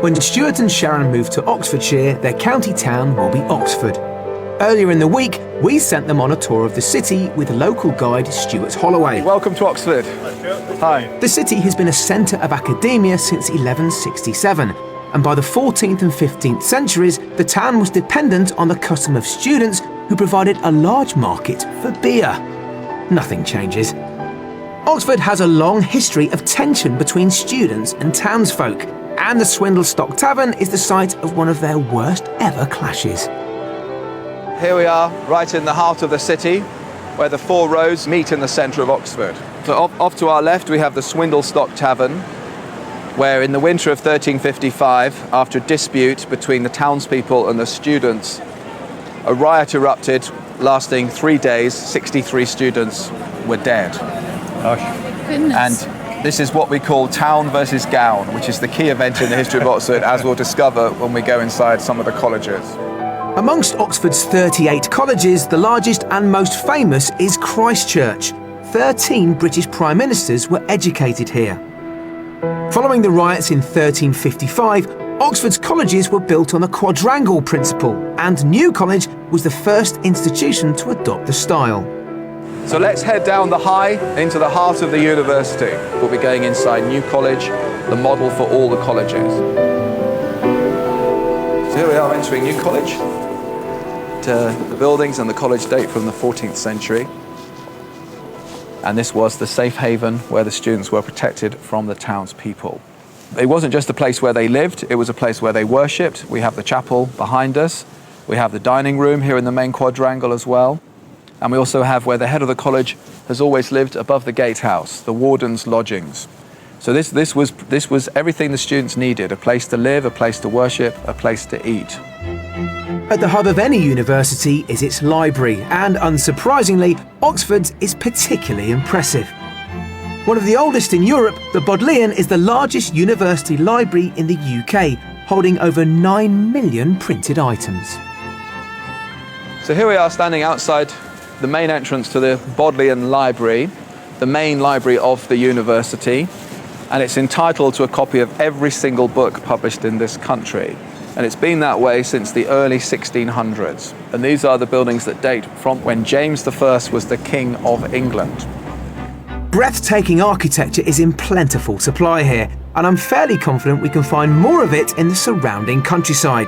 When Stuart and Sharon moved to Oxfordshire, their county town will be Oxford. Earlier in the week, we sent them on a tour of the city with local guide Stuart Holloway. Welcome to Oxford. Hi. The city has been a centre of academia since 1167, and by the 14th and 15th centuries, the town was dependent on the custom of students who provided a large market for beer. Nothing changes. Oxford has a long history of tension between students and townsfolk, and the Swindlestock Tavern is the site of one of their worst ever clashes. Here we are, right in the heart of the city, where the four roads meet in the centre of Oxford. So off to our left we have the Swindlestock Tavern, where in the winter of 1355, after a dispute between the townspeople and the students, a riot erupted lasting 3 days. 63 students were dead. Gosh. Goodness. And this is what we call town versus gown, which is the key event in the history of Oxford, as we'll discover when we go inside some of the colleges. Amongst Oxford's 38 colleges, the largest and most famous is Christ Church. 13 British Prime Ministers were educated here. Following the riots in 1355, Oxford's colleges were built on the quadrangle principle, and New College was the first institution to adopt the style. So let's head down the High into the heart of the university. We'll be going inside New College, the model for all the colleges. So here we are entering New College. The buildings and the college date from the 14th century. And this was the safe haven where the students were protected from the townspeople. It wasn't just a place where they lived, it was a place where they worshipped. We have the chapel behind us. We have the dining room here in the main quadrangle as well. And we also have where the head of the college has always lived, above the gatehouse, the warden's lodgings. So this was everything the students needed: a place to live, a place to worship, a place to eat. At the hub of any university is its library, and unsurprisingly, Oxford's is particularly impressive. One of the oldest in Europe, the Bodleian is the largest university library in the UK, holding over 9 million printed items. So here we are standing outside the main entrance to the Bodleian Library, the main library of the university, and it's entitled to a copy of every single book published in this country. And it's been that way since the early 1600s. And these are the buildings that date from when James I was the King of England. Breathtaking architecture is in plentiful supply here, and I'm fairly confident we can find more of it in the surrounding countryside.